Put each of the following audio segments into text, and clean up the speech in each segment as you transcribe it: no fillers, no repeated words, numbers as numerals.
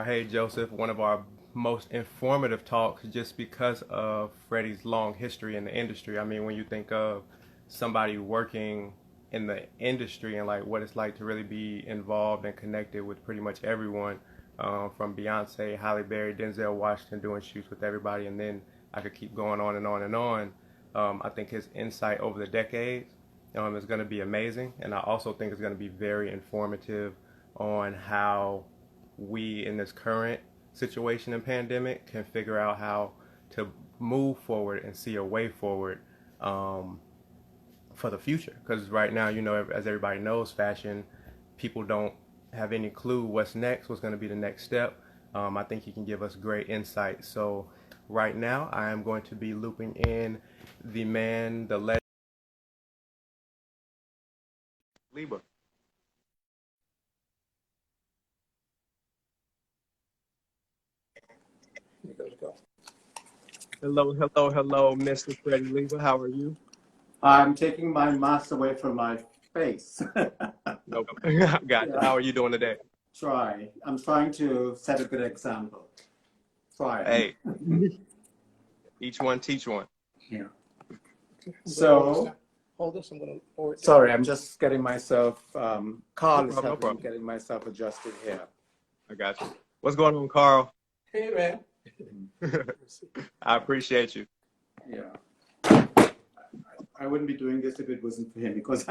Hey Joseph, one of our most informative talks just because of Freddie's long history in the industry. I mean, when you think of somebody working in the industry and like what it's like to really be involved and connected with pretty much everyone, from Beyonce, Halle Berry, Denzel Washington doing shoots with everybody, and then I could keep going on and on and on. I think his insight over the decades is going to be amazing, and I also think it's going to be very informative on how we in this current situation and pandemic can figure out how to move forward and see a way forward um, for the future. Because right now, as everybody knows, fashion, people don't have any clue what's next, what's going to be the next step. I think he can give us great insight. So right now, I am going to be looping in the man, the legend, Leiba. Hello, hello, hello, Mr. Freddie Leiba. How are you? I'm taking my mask away from my face. Nope. Gotcha. Yeah. How are you doing today? I'm trying to set a good example. Trying. Hey, each one teach one. Yeah. So, hold this. I'm going to forward. sorry, I'm just getting myself, Carl is No helping me problem. getting myself adjusted here. I got you. What's going on, Carl? Hey, man. I appreciate you. Yeah. I wouldn't be doing this if it wasn't for him because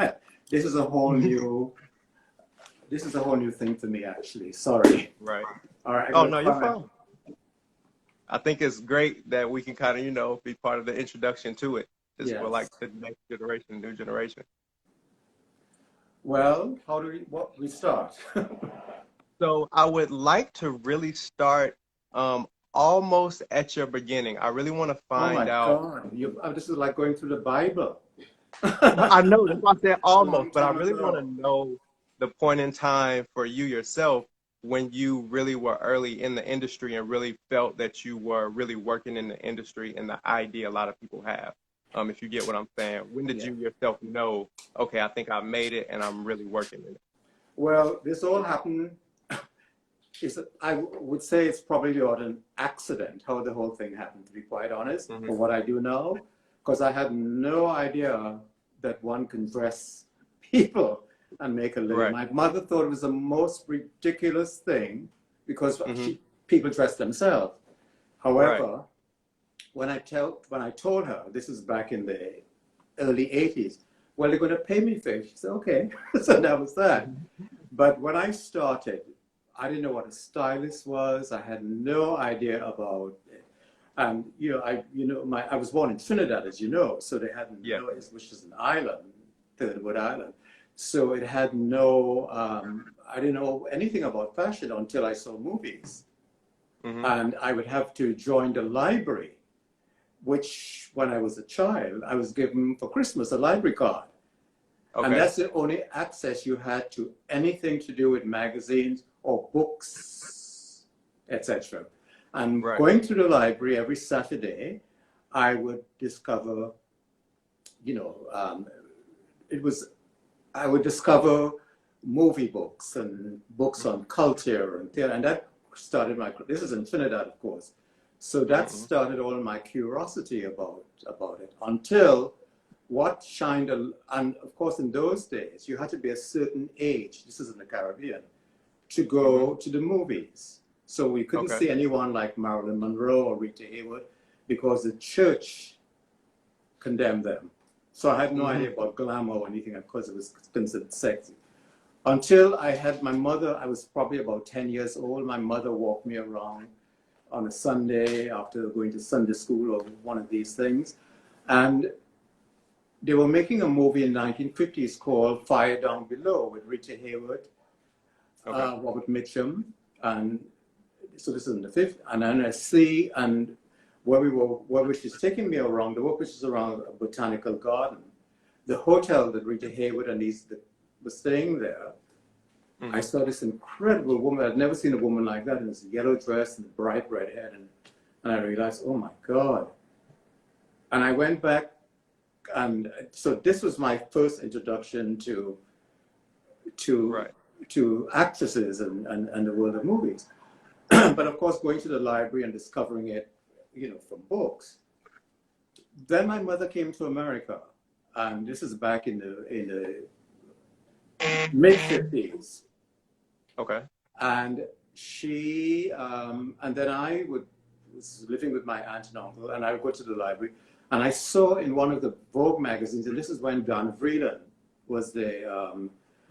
this is a whole new, this is a whole new thing for me actually. Sorry. Right. All right. Oh, no, you're fine. I think it's great that we can kind of, be part of the introduction to it. Just for like the next generation, new generation. Well, what we start? So I would like to really start almost at your beginning. I really want to find out. Oh my God, this is like going through the Bible. I know, that's why I said almost, Long but I time really ago. want to know the point in time for you yourself when you really were early in the industry and really felt that you were really working in the industry and the idea a lot of people have. If you get what I'm saying. When did you yourself know, okay, I think I made it and I'm really working in it? Well, this all happened. I would say it's probably an accident how the whole thing happened, to be quite honest, for what I do know, because I had no idea that one can dress people and make a living. Right. My mother thought it was the most ridiculous thing because people dress themselves. However, when I told her, this is back in the early 80s, well, they're going to pay me for it. She said, okay. So that was that. But when I started, I didn't know what a stylist was. I had no idea about it. And, I was born in Trinidad, as you know, so they had no, which is an island, Third Wood Island. So it had no, I didn't know anything about fashion until I saw movies. And I would have to join the library, which when I was a child, I was given for Christmas a library card. Okay. And that's the only access you had to anything to do with magazines or books, etc. And going to the library every Saturday, I would discover, I would discover movie books and books on culture and theater, and that started this is in Trinidad, of course. So that started all my curiosity about it until what shined, and of course in those days, you had to be a certain age, this is in the Caribbean, to go to the movies. So we couldn't see anyone like Marilyn Monroe or Rita Hayworth because the church condemned them. So I had no idea about glamour or anything because it was considered sexy. Until I had my mother, I was probably about 10 years old, my mother walked me around on a Sunday after going to Sunday school or one of these things. And they were making a movie in the 1950s called Fire Down Below with Rita Hayworth, Robert Mitchum, and so this is in the 50s. And then I see, and where she's taking me around, the work which is around a botanical garden, the hotel that Rita Hayworth and these were staying there. I saw this incredible woman. I'd never seen a woman like that in this yellow dress and bright red hair, and I realized, oh my God. And I went back. And so this was my first introduction to actresses and the world of movies. But of course, going to the library and discovering it, you know, from books. Then my mother came to America, and this is back in the mid-50s. Okay. And and then was living with my aunt and uncle, and I would go to the library, and I saw in one of the Vogue magazines, and this is when Don Vreeland was the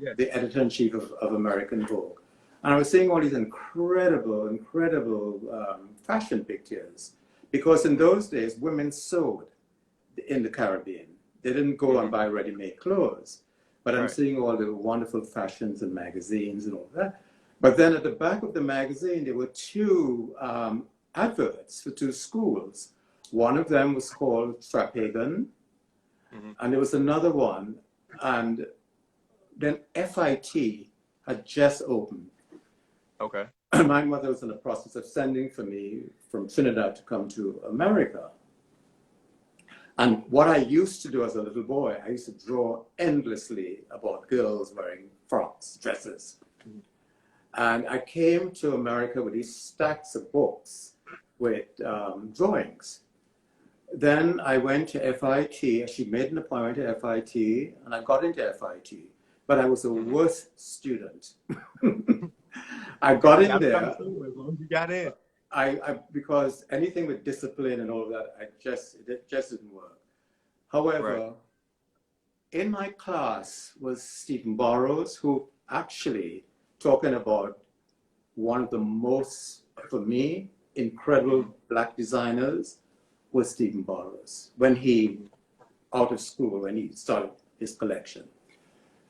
editor-in-chief of American Vogue. And I was seeing all these incredible fashion pictures, because in those days, women sewed in the Caribbean. They didn't go and buy ready-made clothes. But I'm seeing all the wonderful fashions and magazines and all that. But then at the back of the magazine, there were two adverts for two schools. One of them was called Strapagan, and there was another one, and then FIT had just opened. Okay. My mother was in the process of sending for me from Trinidad to come to America. And what I used to do as a little boy, I used to draw endlessly about girls wearing frocks, dresses. And I came to America with these stacks of books with drawings. Then I went to FIT. She made an appointment to FIT, and I got into FIT. But I was the worst student. I got in there. As long as you got in. Because anything with discipline and all of that, it just didn't work. However, in my class was Stephen Burrows, who actually, talking about one of the most, for me, incredible Black designers, was Stephen Burrows when he, out of school, when he started his collection.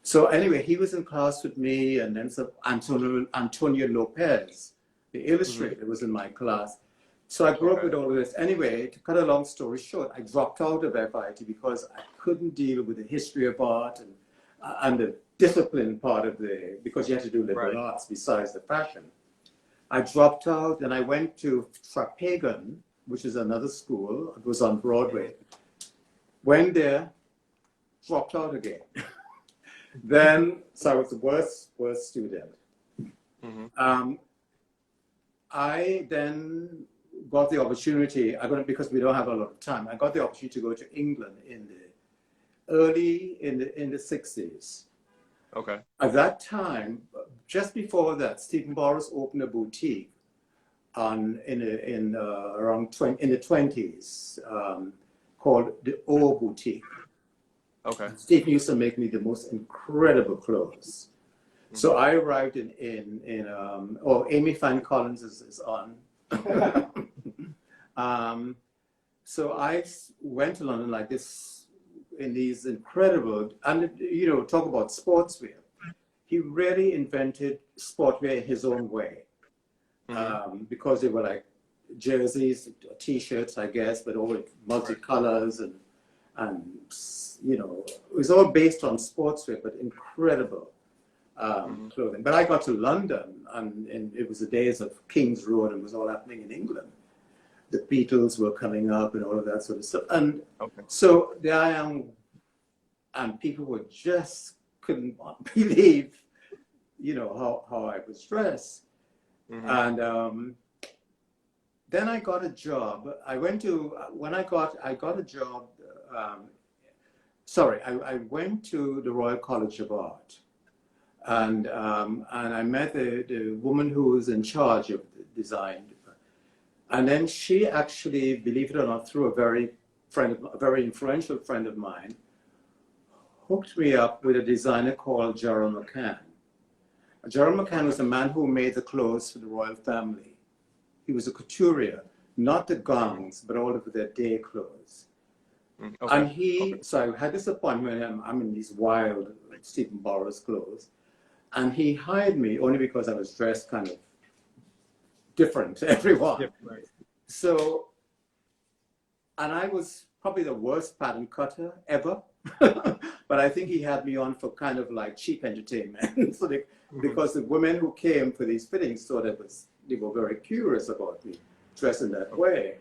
So anyway, he was in class with me, and then some Antonio Lopez, the illustrator, was in my class. So I grew up with all of this. Anyway, to cut a long story short, I dropped out of FIT because I couldn't deal with the history of art and the discipline part of because you had to do liberal arts besides the fashion. I dropped out, and I went to Strapagan, which is another school. It was on Broadway. Went there, dropped out again. So I was the worst student. I then got the opportunity, because we don't have a lot of time, I got the opportunity to go to England in the 60s. Okay. At that time, just before that, Stephen Burrows opened a boutique in the 20s called the O Boutique. Okay. Stephen used to make me the most incredible clothes. So I arrived Amy Fine Collins is on. So I went to London like this in these incredible, and you know, talk about sportswear. He really invented sportswear in his own way, because they were like jerseys, t-shirts, I guess, but all multicolors and you know, it was all based on sportswear, but incredible. Clothing. But I got to London, and it was the days of King's Road, and it was all happening in England. The Beatles were coming up and all of that sort of stuff. And so there I am, and people were just couldn't believe, you know, how I was dressed. And then I got a job. I went to the Royal College of Art. And I met the woman who was in charge of the design. And then she actually, believe it or not, through a very influential friend of mine, hooked me up with a designer called Gerald McCann. Gerald McCann was the man who made the clothes for the royal family. He was a couturier, not the gowns, but all of their day clothes. And so I had this appointment, and I'm in these wild Stephen Burrows clothes. And he hired me only because I was dressed kind of different to everyone. So, and I was probably the worst pattern cutter ever. But I think he had me on for kind of like cheap entertainment. So because the women who came for these fittings thought they were very curious about me dressing that way.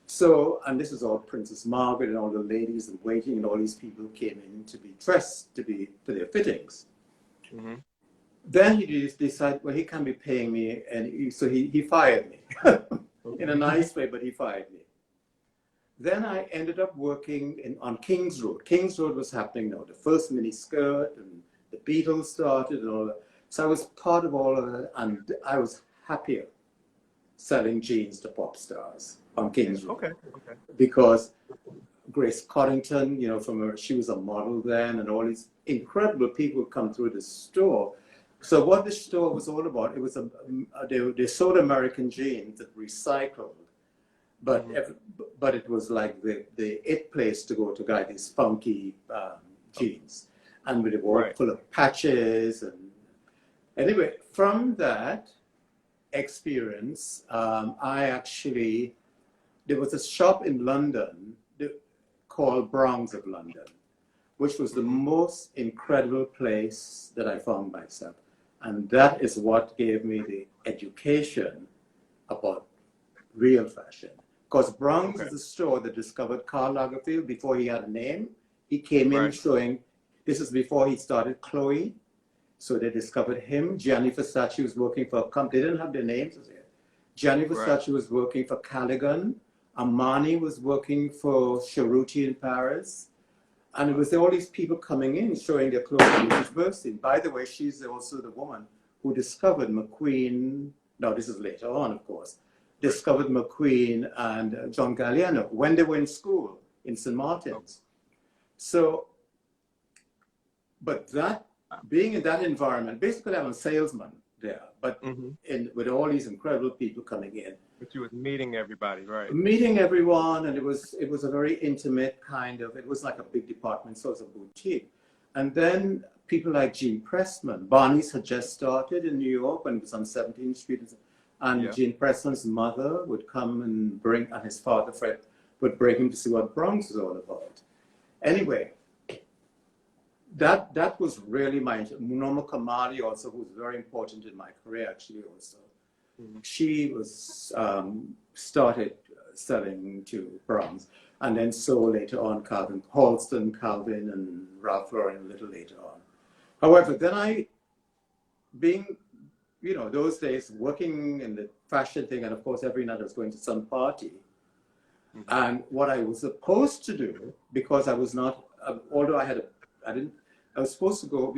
So, and this is all Princess Margaret and all the ladies in waiting, and all these people came in to be dressed for their fittings. then he decided, well, he can't be paying me, and so he fired me in a nice way, but he fired me. Then I ended up working on King's Road. King's Road was happening now, the first mini skirt, and the Beatles started, and all that. So I was part of all of that, and I was happier selling jeans to pop stars on King's Road. Okay. Because Grace Coddington, you know, she was a model then, and all these incredible people come through the store. So what the store was all about, it was they sold American jeans that recycled, but it was like the it place to go to buy these funky jeans, and they were full of patches. And anyway, from that experience, there was a shop in London called Bronx of London, which was the most incredible place that I found myself. And that is what gave me the education about real fashion. Because Bronx is a store that discovered Karl Lagerfeld before he had a name. He came in showing, this is before he started Chloe. So they discovered him. Gianni Versace was working for a company. They didn't have their names yet. Gianni Versace was working for Callaghan. Armani was working for Cerruti in Paris. And it was all these people coming in, showing their clothing, which is bursting. By the way, she's also the woman who discovered McQueen. No, this is later on, of course. Discovered McQueen and John Galliano when they were in school in St. Martin's. So, but that, being in that environment, basically I'm a salesman there, but with all these incredible people coming in. But you was meeting everybody, right? Meeting everyone, and it was a very intimate kind of, it was like a big department store, it was a boutique. And then people like Gene Pressman, Barney's had just started in New York when it was on 17th Street. And Gene Pressman's mother would come and and his father, Fred, would bring him to see what Bronx was all about. Anyway, that was really Munoma Kamali also, who was very important in my career actually also. She was started selling to Bronx, and then so later on Calvin Halston, Calvin, and Ralph Lauren a little later on. However, then being, you know, those days working in the fashion thing, and of course every night I was going to some party. And what I was supposed to do, because I was not, although I was supposed to go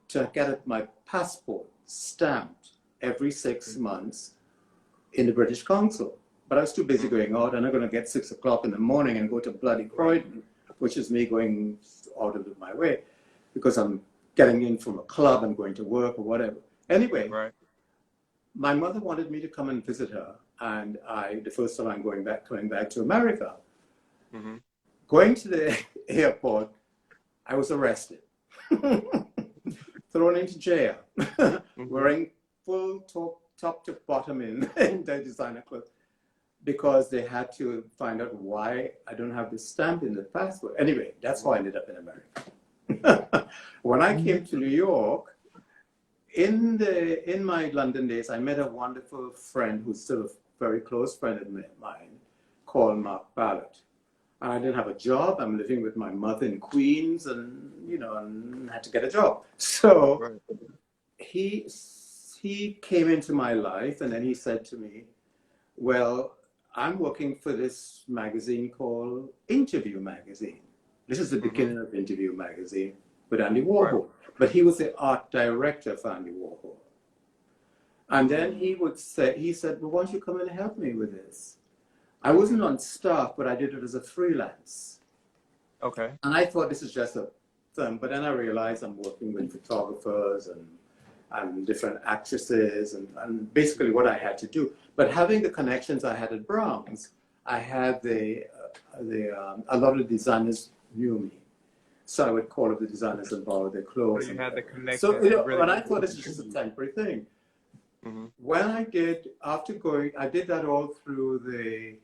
to get my passport stamped every 6 months in the British Consul. But I was too busy going out, and I'm going to get 6 o'clock in the morning and go to bloody Croydon, which is me going out of my way, because I'm getting in from a club and going to work or whatever. Anyway, my mother wanted me to come and visit her, and the first time I'm coming back to America. Going to the airport, I was arrested, thrown into jail, wearing full top to bottom in their designer clothes, because they had to find out why I don't have this stamp in the passport. Anyway, that's how I ended up in America. When I came to New York, in my London days, I met a wonderful friend who's still a very close friend of mine, called Mark Ballard. And I didn't have a job. I'm living with my mother in Queens, and you know, and had to get a job. So he came into my life, and then he said to me, well, I'm working for this magazine called Interview Magazine. This is the beginning of Interview Magazine with Andy Warhol. But he was the art director for Andy Warhol. And then he said, well, why don't you come and help me with this? I wasn't on staff, but I did it as a freelance. Okay. And I thought this is just a thing, but then I realized I'm working with photographers and different actresses and basically what I had to do. But having the connections I had at Bronx, I had a lot of designers knew me. So I would call up the designers and borrow their clothes. So you had the connection. So, you know, when I thought this was just a temporary thing. When I did that all through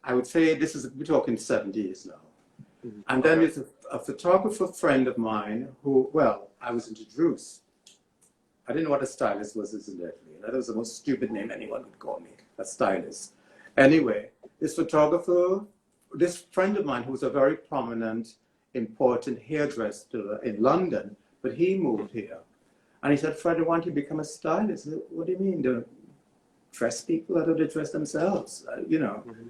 I would say we're talking 70s now. And then there's a photographer friend of mine who, well, I was introduced. I didn't know what a stylist was, incidentally. That was the most stupid name anyone would call me, a stylist. Anyway, this friend of mine who was a very prominent, important hairdresser in London, but he moved here. And he said, Freddie, why don't you become a stylist? I said, what do you mean? Don't dress people? I don't they dress themselves, you know. Mm-hmm.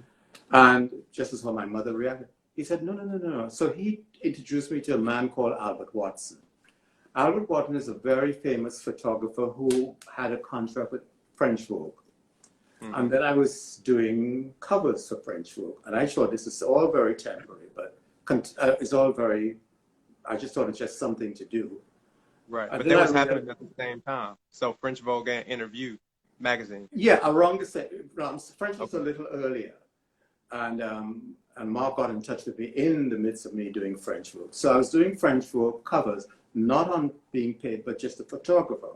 And just as how my mother reacted, he said, no, no, no, no, no. So he introduced me to a man called Albert Watson. Albert Watson is a very famous photographer who had a contract with French Vogue. Mm-hmm. And then I was doing covers for French Vogue. And I thought this is all very temporary, but it's all very, I just thought it's just something to do. Right. And But then that was happening at the same time. So French Vogue and Interview magazine. Yeah, around the same. French was Okay. a little earlier. And Mark got in touch with me in the midst of me doing French Vogue. So I was doing French Vogue covers, not on being paid, but just a photographer.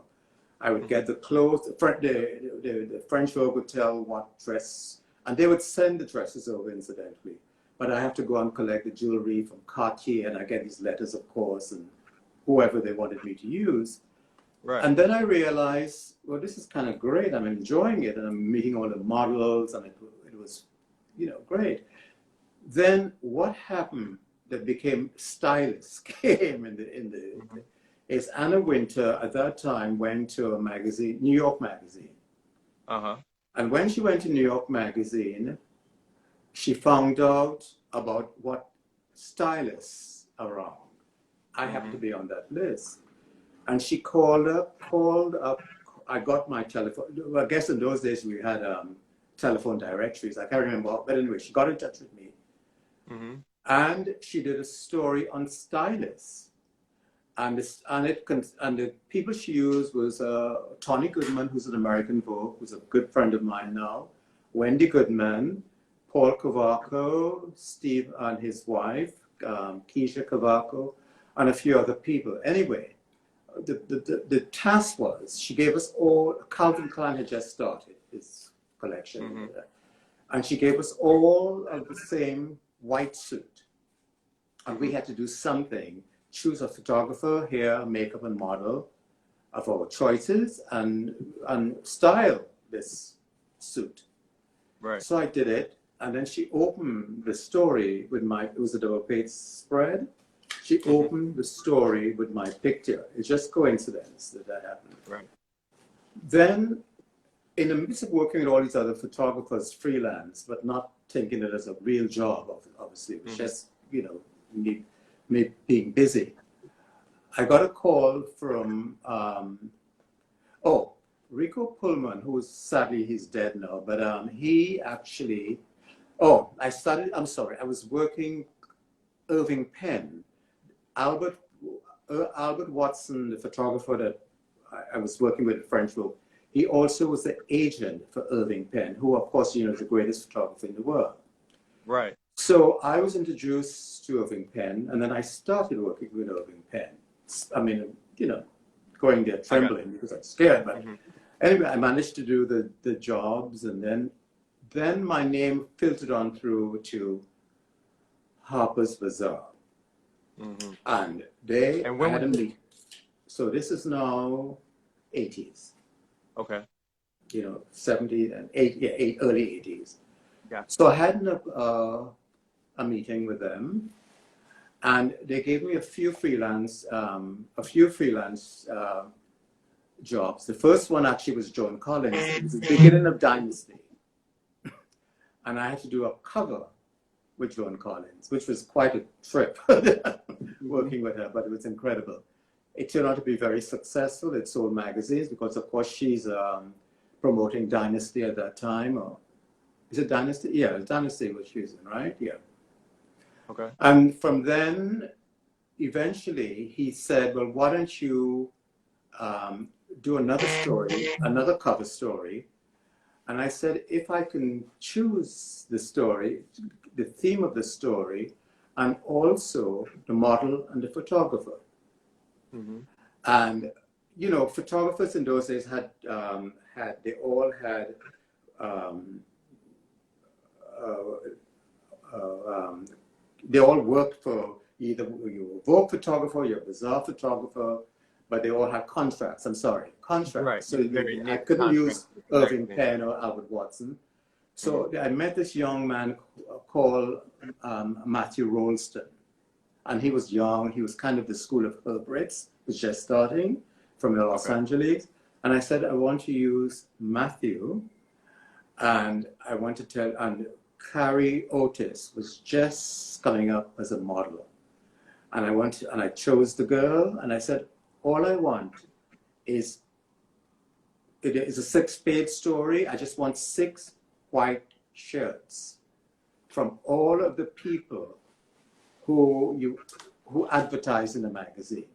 I would get the clothes, the French Vogue would tell what dress, and they would send the dresses over incidentally. But I have to go and collect the jewelry from Cartier, and I get these letters, of course, and whoever they wanted me to use. Right. And then I realized, well, this is kind of great. I'm enjoying it, and I'm meeting all the models, and it was, you know, great. Then what happened that became stylists came in the is Anna Winter at that time went to a magazine, New York Magazine. Uh-huh. And when she went to New York Magazine, she found out about what stylists around. I happened to be on that list. And she called up, I got my telephone, well, I guess in those days we had telephone directories, I can't remember, but anyway, she got in touch with me. Mm-hmm. And she did a story on stylists. And the people she used was Tony Goodman, who's an American Vogue, who's a good friend of mine now, Wendy Goodman, Paul Cavaco, Steve and his wife, Keisha Cavaco, and a few other people. Anyway, the task was, she gave us all, Calvin Klein had just started his collection, Mm-hmm. and she gave us all of the same white suit. And we had to do something, choose a photographer, hair, makeup, and model of our choices, and style this suit. Right. So I did it, and then she opened the story with it was a double page spread. She opened the story with my picture. It's just coincidence that happened. Right. Then, in the midst of working with all these other photographers freelance, but not taking it as a real job, obviously, it was just, you know, me being busy. I got a call from, Rico Pullman, who is sadly, he's dead now, but he actually, I was working Irving Penn. Albert Watson, the photographer that I was working with at French Vogue, he also was the agent for Irving Penn, who, of course, you know, is the greatest photographer in the world. Right. So I was introduced to Irving Penn, and then I started working with Irving Penn. I mean, you know, going there trembling because I'm scared. But anyway, I managed to do the jobs, and then my name filtered on through to Harper's Bazaar. Mm-hmm. And they when had a was meet. So this is now 80s. Okay. You know, 70s and early 80s. Yeah. So I had a meeting with them, and they gave me a few freelance jobs. The first one actually was Joan Collins. It was the beginning of Dynasty, and I had to do a cover with Joan Collins, which was quite a trip working with her, but it was incredible. It turned out to be very successful. It sold magazines because, of course, she's promoting Dynasty at that time. Or is it Dynasty? Yeah, Dynasty was she was in, right? Yeah. Okay. And from then, eventually, he said, well, why don't you do another story, another cover story? And I said, if I can choose the story, the theme of the story, and also the model and the photographer. Mm-hmm. And, you know, photographers in those days they all worked for either you were a Vogue photographer, you're a Bazaar photographer, but they all had contracts. Contracts. Right. So I couldn't contract use Irving magazine. Penn or Albert Watson. So I met this young man called Matthew Rolston. And he was young. He was kind of the school of Herb Ritz, was just starting. from Los Angeles. And I said, I want to use Matthew, and I want to tell, and Carrie Otis was just coming up as a model. And I chose the girl, and I said, all I want is, it is a 6-page story. I just want 6 white shirts from all of the people who advertise in the magazine.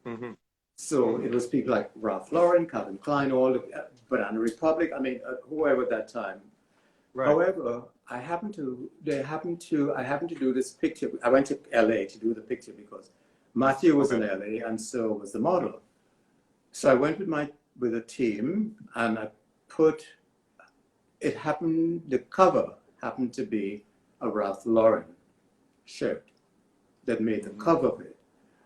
Mm-hmm. So it was people like Ralph Lauren, Calvin Klein, all the Banana Republic. I mean, whoever at that time. Right. However, I happened to do this picture. I went to LA to do the picture because Matthew was in LA, and so was the model. So I went with a team, and I put. The cover happened to be a Ralph Lauren shirt that made the cover of it.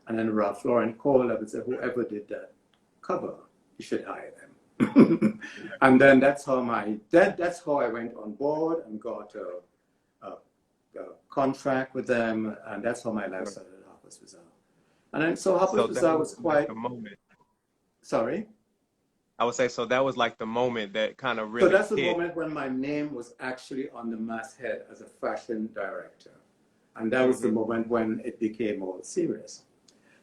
And then Ralph Lauren called up and said, whoever did that cover, you should hire them. And then that's how I went on board and got a contract with them, and that's how my life started at Harper's Bazaar. And then so Harper's Bazaar was quite a moment. Sorry? I would say, so that was like the moment that kind of really So that's the hit. moment when my name was actually on the masthead as a fashion director. And that was the moment when it became all serious.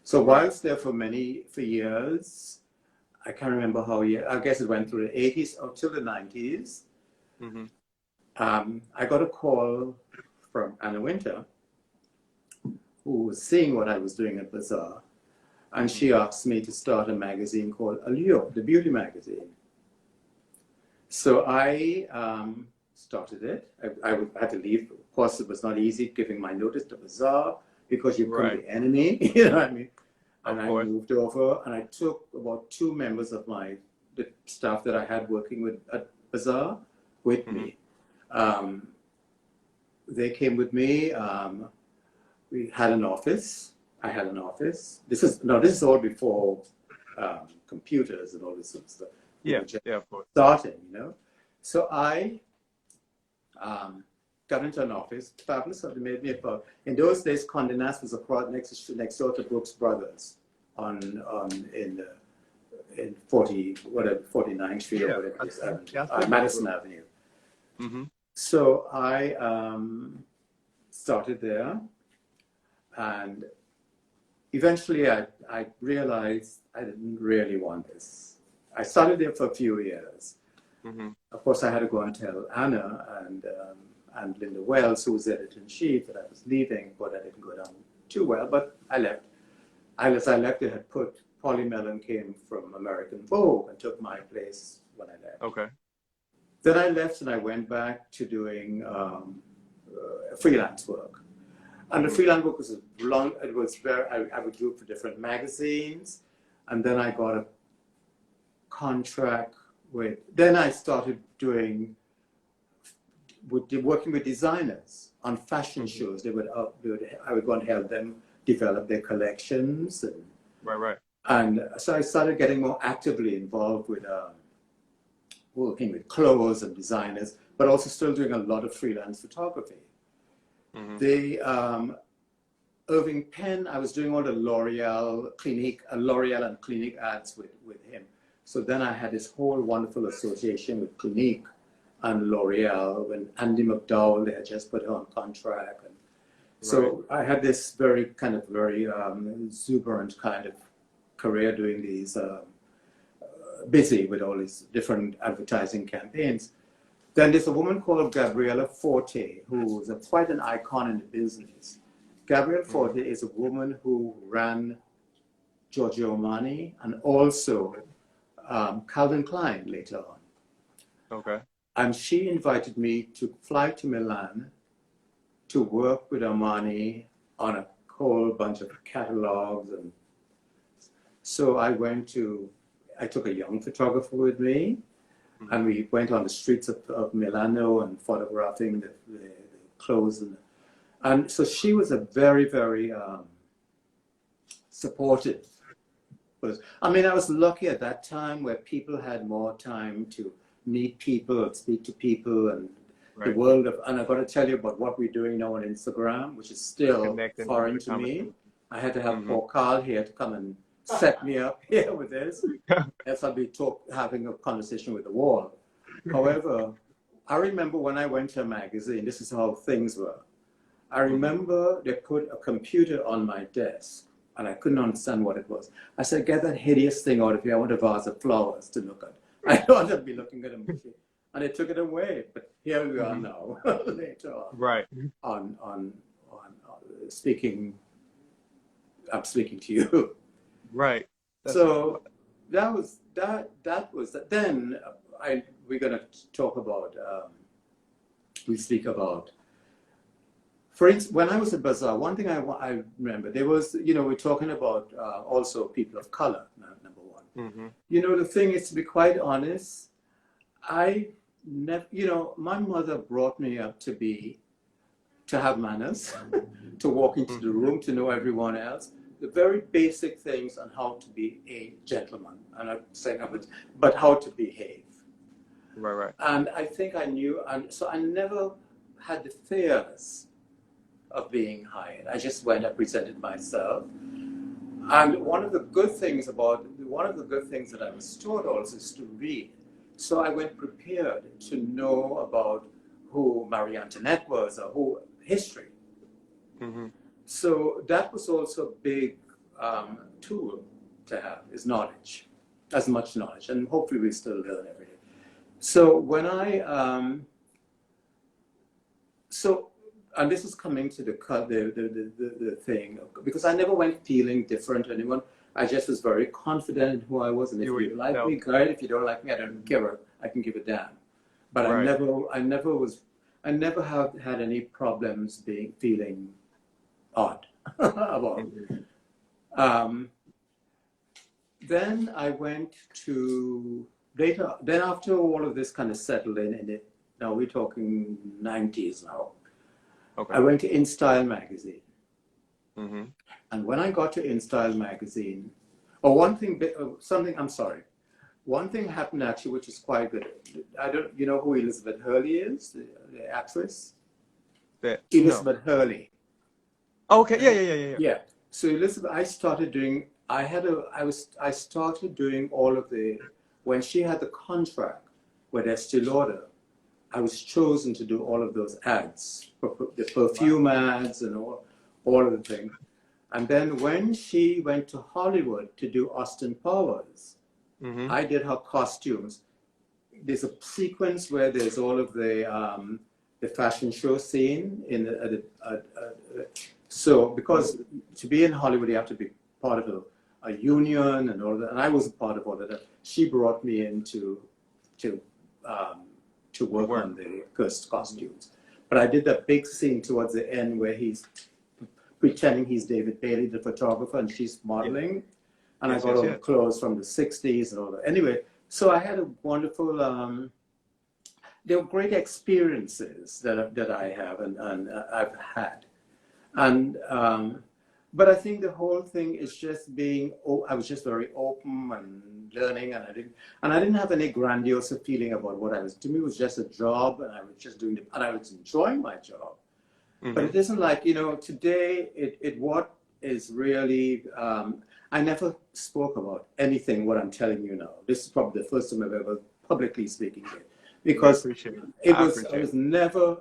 So whilst there for years, I can't remember I guess it went through the 80s or till the 90s. Mm-hmm. I got a call from Anna Winter, who was seeing what I was doing at Bazaar. And she asked me to start a magazine called Allure, the beauty magazine. So I started it. I had to leave. Of course, it was not easy giving my notice to Bazaar because you couldn't be enemy, you know what I mean? And I moved over, and I took about 2 members of the staff that I had working with at Bazaar with me. They came with me. We had an office. I had an office. This is all before computers and all this sort of stuff. Yeah, of course. Starting, you know. So I got into an office. Fabulous. They made me in those days, Condé Nast was across next door to Brooks Brothers in 49th Street or whatever it is, Madison Avenue. Mm-hmm. So I started there, and eventually I realized I didn't really want this. I started there for a few years. Mm-hmm. Of course, I had to go and tell Anna and Linda Wells, who was editor-in-chief, that I was leaving, but I didn't go down too well, but I left. As I left, they had put, Polly Mellon came from American Vogue and took my place when I left. Okay. Then I left and I went back to doing freelance work. And the freelance work was long, it was very, I would do it for different magazines. And then I got a contract then I started working with designers on fashion shows. I would go and help them develop their collections. And so I started getting more actively involved with working with clothes and designers, but also still doing a lot of freelance photography. The Irving Penn, I was doing all the L'Oreal and Clinique ads with him. So then I had this whole wonderful association with Clinique and L'Oreal when Andy McDowell, they had just put her on contract. And so I had this very exuberant kind of career doing these, busy with all these different advertising campaigns. Then there's a woman called Gabriella Forte, who is quite an icon in the business. Gabriella Forte is a woman who ran Giorgio Armani and also Calvin Klein later on. Okay. And she invited me to fly to Milan to work with Armani on a whole bunch of catalogs. And so I took a young photographer with me, and we went on the streets of Milano and photographing the clothes. And so she was a very, very supportive. I was lucky at that time where people had more time to meet people, speak to people, and the world of, and I've got to tell you about what we're doing now on Instagram, which is still foreign to me. I had to have Paul Carl here to come and set me up here with this. Else I'll be having a conversation with the wall. However, I remember when I went to a magazine, this is how things were. I remember they put a computer on my desk, and I couldn't understand what it was. I said, get that hideous thing out of here. I want a vase of flowers to look at. I don't want to be looking at a machine. And they took it away. But here we are now, later on. Right. On speaking, I'm speaking to you. Right. So that was that. Then we're going to talk about, we speak about, for instance, when I was at Bazaar, one thing I remember, there was, we're talking about also people of color, number one. Mm-hmm. The thing is, to be quite honest, I never, my mother brought me up to have manners, to walk into the room, to know everyone else, the very basic things on how to be a gentleman. I'm not saying but how to behave. Right. And I think I knew, and so I never had the fears of being hired. I just went, I presented myself. And one of the good things that I was taught also is to read. So I went prepared to know about who Marie Antoinette was or who history. Mm-hmm. So that was also a big tool to have, is knowledge, as much knowledge. And hopefully we still learn every day. So when and this is coming to the thing, because I never went feeling different to anyone. I just was very confident in who I was, and if you like me, great. If you don't like me, I don't care. I can give a damn. But right. I never have had any problems feeling odd about it. Then I went to later. Then after all of this kind of settled in it. Now we're talking 90s now. Okay. I went to InStyle magazine. Mm-hmm. And when I got to InStyle magazine, one thing happened actually, which is quite good. You know who Elizabeth Hurley is, the actress? Elizabeth Hurley. Oh, okay, yeah. Yeah. So Elizabeth, I started doing all of when she had the contract with Estee Lauder, I was chosen to do all of those ads, the perfume ads and all of the things. And then when she went to Hollywood to do Austin Powers, mm-hmm. I did her costumes. There's a sequence where there's all of the fashion show scene so because to be in Hollywood, you have to be part of a union and all that. And I wasn't part of all of that. She brought me in to work on the costumes. But I did that big scene towards the end where he's pretending he's David Bailey, the photographer, and she's modeling. Yeah. And I got all the clothes from the 60s and all that. Anyway, so I had a wonderful, they were great experiences that I have and I've had. And, but I think the whole thing is just I was just very open and learning, and I didn't have any grandiose feeling about what I was doing. It was just a job, and I was just doing it, and I was enjoying my job. Mm-hmm. But it isn't like, today, what is really, I never spoke about anything, what I'm telling you now. This is probably the first time I've ever publicly speaking here. Because I was never,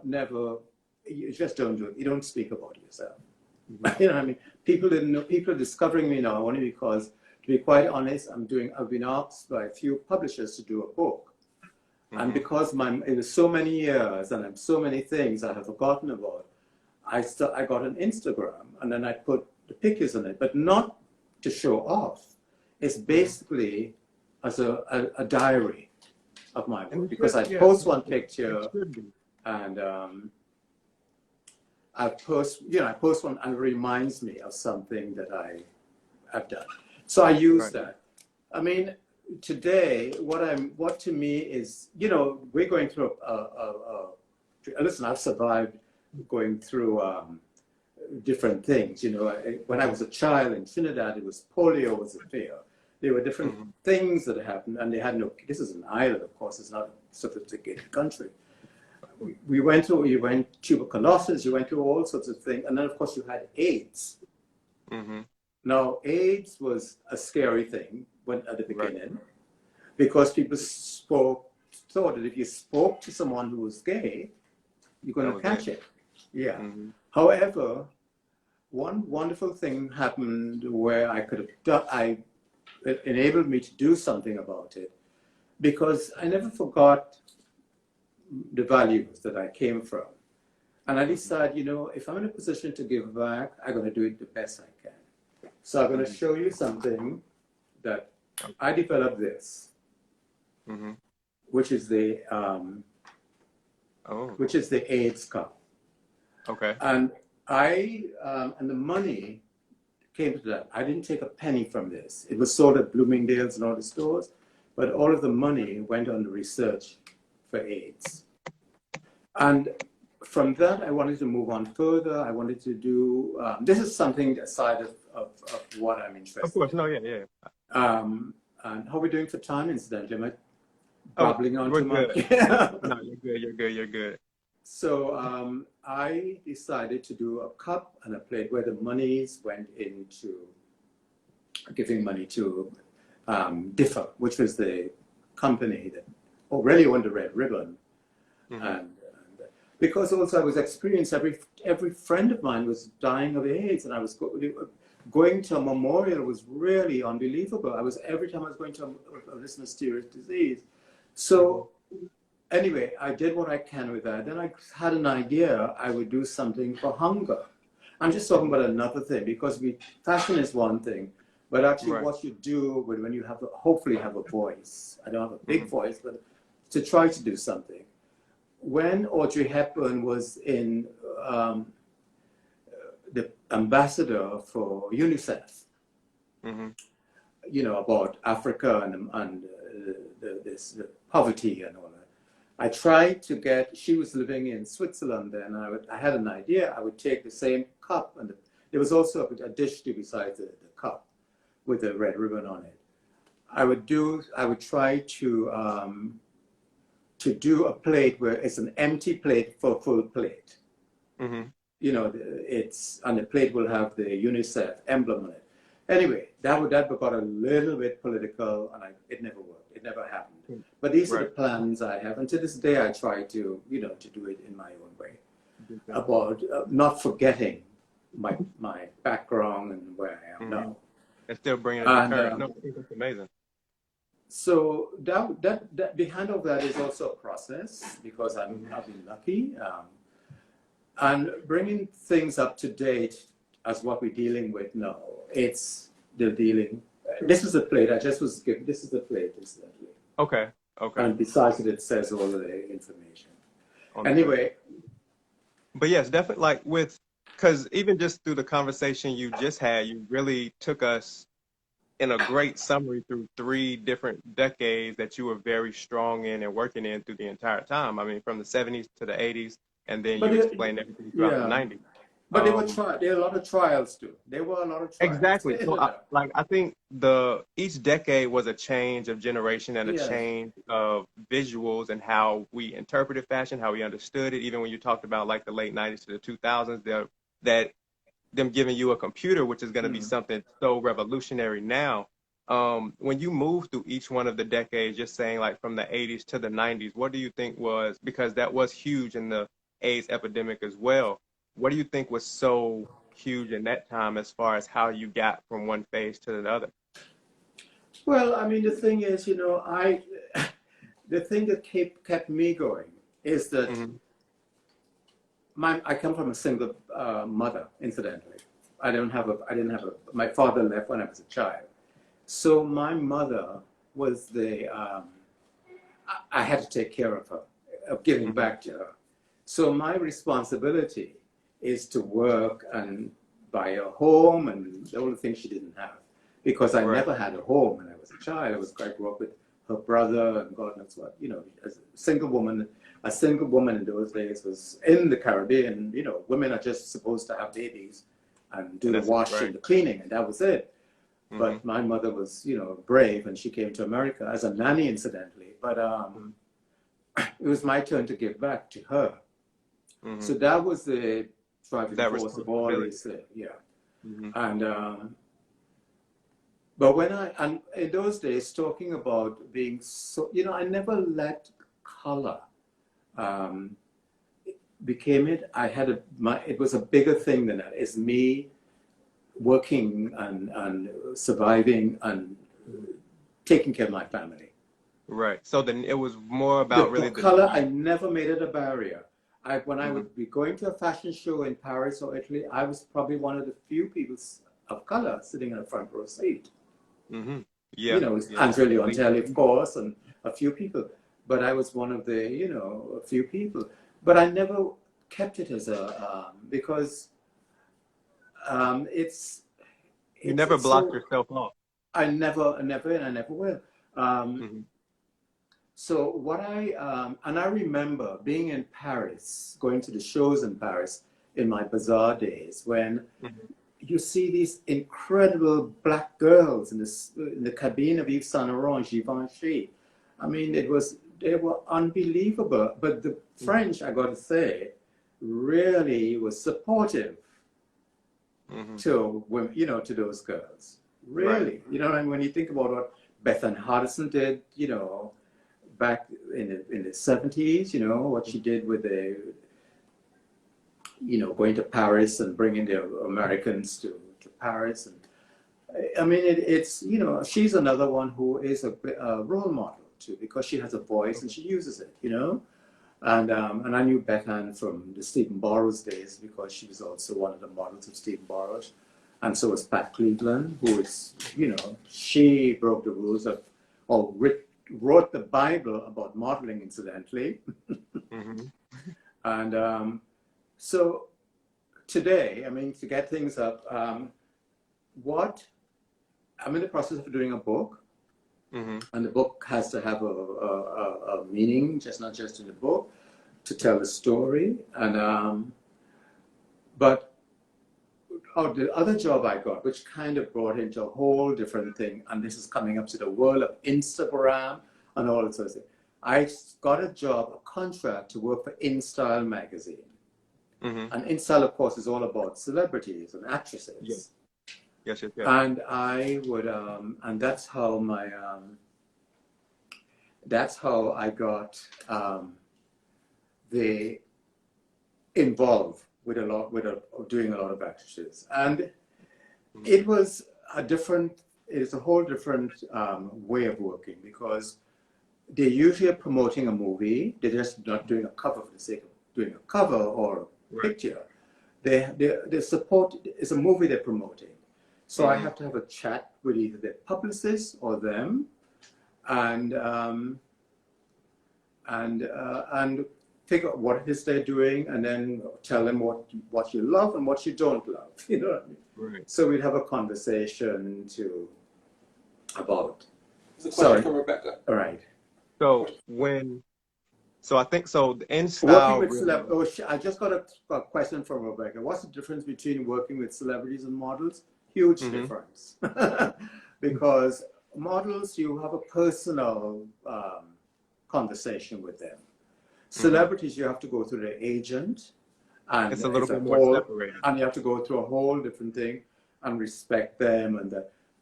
you just don't do it. You don't speak about yourself. Mm-hmm. You know what I mean? People didn't know. People are discovering me now only because, to be quite honest, I've been asked by a few publishers to do a book. Mm-hmm. And because it was so many years and I have so many things I have forgotten about, I got an Instagram and then I put the pictures on it, but not to show off. It's basically as a diary of my work, because I post one picture and I post one and it reminds me of something that I have done. So I use that. I mean, today, what to me is, we're going through listen, I've survived going through different things. When I was a child in Trinidad, it was polio was a fear. There were different mm-hmm. things that happened, and they had this is an island, of course, it's not a sophisticated country. You went tuberculosis, you went through all sorts of things, and then of course you had AIDS. Mm-hmm. Now, AIDS was a scary thing when, at the Right. beginning, because people thought that if you spoke to someone who was gay, you're going That to was catch it. it. Yeah. Mm-hmm. However, one wonderful thing happened where I could have done, it enabled me to do something about it, because I never forgot the values that I came from. And I decided, you know, if I'm in a position to give back, I'm going to do it the best I can. So I'm going to show you something that I developed this, Mm-hmm. which is the Oh, AIDS cup. okay. And and the money came to that. I didn't take a penny from this. It was sold at Bloomingdale's and all the stores, but all of the money went on the research for AIDS. And from that, I wanted to move on further. I wanted to do, this is something aside of what I'm interested Of course. in. No, yeah, yeah. And how are we doing for time, incidentally? Am I Oh, babbling on we're too much? good. No, you're good. You're good. You're good. So I decided to do a cup and a plate where the monies went into giving money to Differ, which was the company that already won the Red Ribbon. Mm-hmm. And because also I was experienced, every friend of mine was dying of AIDS, and I was going to a memorial was really unbelievable. Every time I was going to this mysterious disease. So anyway, I did what I can with that. Then I had an idea I would do something for hunger. I'm just talking about another thing, because fashion is one thing, but actually Right. what you do when you hopefully have a voice. I don't have a big Mm-hmm. voice, but to try to do something. When Audrey Hepburn was in the ambassador for UNICEF, Mm-hmm. you know, about Africa and the poverty and all that. I tried to she was living in Switzerland then, and I had an idea. I would take the same cup, and there was also a dish to beside the cup with a red ribbon on it. I would try to do a plate where it's an empty plate for a full plate. Mm-hmm. You know, and the plate will have the UNICEF emblem on it. Anyway, that got a little bit political, and it never worked. It never happened. But these are the plans I have, and to this day I try to, you know, to do it in my own way. About not forgetting my background and where I am now. And still bringing it to current. No, I think that's amazing. So that behind all that is also a process, because I've been lucky. And bringing things up to date as what we're dealing with now. It's the dealing. This is the plate. I just was given. This is the plate, incidentally. Okay. Okay. And besides it says all the information. On Anyway. But yes, definitely because even just through the conversation you just had, you really took us in a great summary through 3 different decades that you were very strong in and working in through the entire time. I mean, from the 70s to the 80s, and then you explained everything throughout the 90s. But there were a lot of trials too. There were a lot of trials. Exactly. So I think each decade was a change of generation and a change of visuals and how we interpreted fashion, how we understood it. Even when you talked about like the late 90s to the 2000s, that them giving you a computer, which is going to be something so revolutionary now. When you move through each one of the decades, just saying like from the 80s to the 90s, what do you think was, because that was huge in the AIDS epidemic as well, what do you think was so huge in that time as far as how you got from one phase to the other? Well, I mean, the thing is, you know, the thing that kept me going is that I come from a single mother, incidentally. My father left when I was a child. So my mother was I had to take care of her, of giving back to her. So my responsibility is to work and buy a home and all the things she didn't have. Because I never had a home when I was a child. I grew up with her brother and God knows what. You know, as a single woman in those days was in the Caribbean. You know, women are just supposed to have babies and do the washing, the cleaning, and that was it. But my mother was, you know, brave, and she came to America as a nanny, incidentally. But it was my turn to give back to her. So that was the driving force of all this. And But and in those days, talking about being so, I never let color um, became it. It was a bigger thing than that. It's me working and surviving and taking care of my family. Right. So then it was more The, about the really the color, I need. never made it a barrier. When I Mm-hmm. would be going to a fashion show in Paris or Italy, I was probably one of the few people of color sitting in a front row seat. Mm-hmm. Yeah. It's Yeah. Andre Definitely. Leontelli, of course, and a few people. But I was one of the, a few people. But I never kept it as because it's, You never it's blocked so, yourself off. I never, and I never will. Mm-hmm. So and I remember being in Paris, going to the shows in Paris in my bazaar days when Mm-hmm. you see these incredible black girls in the cabine of Yves Saint Laurent, Givenchy. I mean, they were unbelievable. But the French, I got to say, really was supportive Mm-hmm. to women, to those girls. Right. Really, when you think about what Bethan Hardison did, back in the 70s, what she did with going to Paris and bringing the Americans to Paris. And I mean, it's, she's another one who is a role model too, because she has a voice and she uses it, And I knew Bethan from the Stephen Burrows days because she was also one of the models of Stephen Burrows. And so was Pat Cleveland, who is, she broke the rules or wrote the Bible about modeling, incidentally. Mm-hmm. And so today, I mean, to get things up, I'm in the process of doing a book, Mm-hmm. and the book has to have a meaning, not just in the book, to tell a story. And but the other job I got, which kind of brought into a whole different thing, and this is coming up to the world of Instagram and all that sort of thing. I got a job, a contract to work for InStyle magazine. Mm-hmm. And InStyle, of course, is all about celebrities and Yeah. actresses. Yes, yes, yes. And I would, and that's how I got the involved with doing a lot of actresses. And it was it's a whole different way of working because they usually are promoting a movie. They're just not doing a cover for the sake of doing a cover or a Right. picture. They support, it's a movie they're promoting. So I have to have a chat with either their publicist or them, and figure out what it is they're doing, and then tell them what you love and what you don't love. You know what I mean? Right. So we'd have a conversation about. There's a question from Rebecca. All right. So I think so. The Working InStyle with really. I just got a question from Rebecca. What's the difference between working with celebrities and models? Huge difference. Because models, you have a personal conversation with them. Celebrities, you have to go through their agent, and It's a little bit more separated. and you have to go through a whole different thing and respect them. And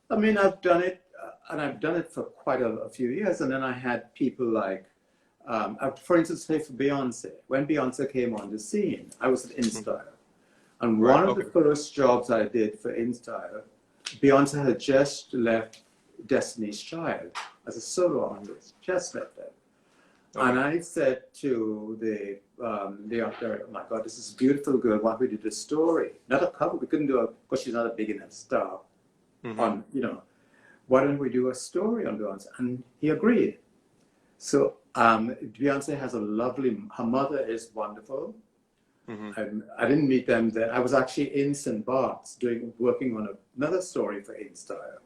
I mean, I've done it, and I've done it for quite a few years. And then I had people like, for instance, say for Beyonce. When Beyonce came on the scene, I was at InStyle. And Right, one of the first jobs I did for InStyle, Beyonce had just left Destiny's Child as a solo artist, just left them. Okay. And I said to the actor, oh my God, this is a beautiful girl. Why don't we do the story? Not a cover. We couldn't do it because she's not a big enough star. On, why don't we do a story on Beyonce? And he agreed. So Beyonce has her mother is wonderful. I didn't meet them there. I was actually in St. Bart's working on another story for InStyle.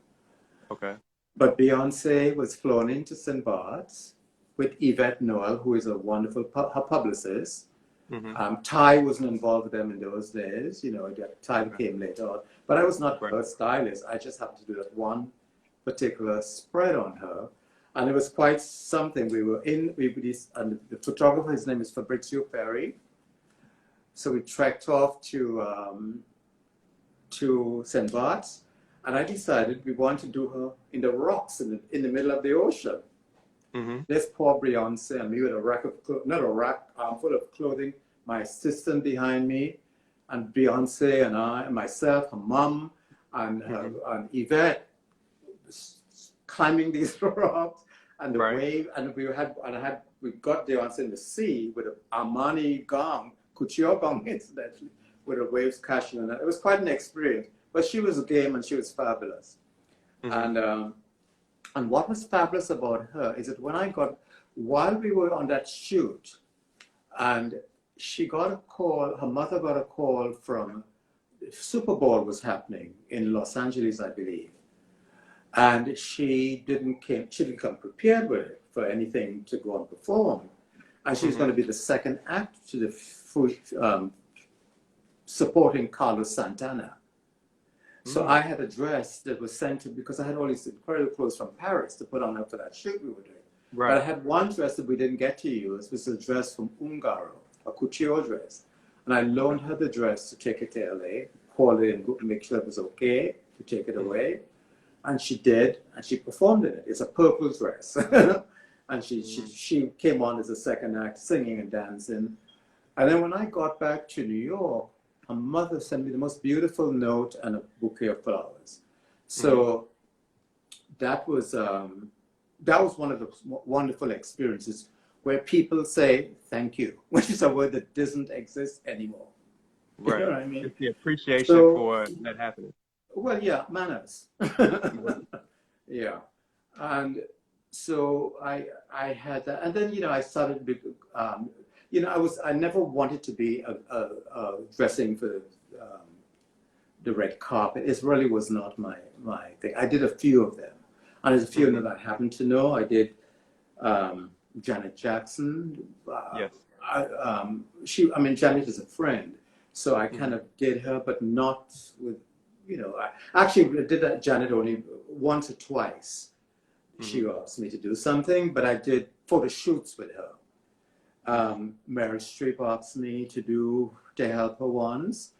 Okay. But Beyonce was flown into St. Bart's with Yvette Noel, who is a wonderful her publicist. Ty wasn't involved with them in those days. Ty came later on. But I was not her stylist. I just happened to do that one particular spread on her. And it was quite something. And the photographer, his name is Fabrizio Ferri. So we trekked off to St. Bart's, And I decided we want to do her in the rocks in the middle of the ocean. This poor Beyonce and me with a rack of not a rack, full of clothing, my assistant behind me, and Beyonce and I, and myself, her mom, and and Yvette climbing these rocks, and the wave, and we got Beyonce in the sea with an Armani gown, couture gown incidentally, with the waves crashing on it. It was quite an experience, but she was game and she was fabulous. And what was fabulous about her is that while we were on that shoot, and she got a call, her mother got a call from, Super Bowl was happening in Los Angeles, I believe. And she didn't come prepared with it for anything to go and perform. And she was going to be the second act to the supporting Carlos Santana. So I had a dress that was sent to, because I had all these incredible clothes from Paris to put on her for that shoot we were doing. But I had one dress that we didn't get to use. It was a dress from Ungaro, a couture dress. And I loaned her the dress to take it to LA, call it and make sure it was okay to take it away. And she did, and she performed in it. It's a purple dress. And she came on as a second act, singing and dancing. And then when I got back to New York, her mother sent me the most beautiful note and a bouquet of flowers. So that was one of the wonderful experiences where people say thank you, which is a word that doesn't exist anymore. Right. You know what I mean? It's the appreciation for that happening. Well, yeah, manners. Yeah. And so I had that. And then, I started, I never wanted to be dressing for the red carpet. It really was not my thing. I did a few of them. And there's a few that I happen to know. I did Janet Jackson. Yes. Janet is a friend. So I kind of did her, but not with, I actually did that Janet only once or twice. She asked me to do something, but I did photo shoots with her. Meryl Streep asked me to help her once.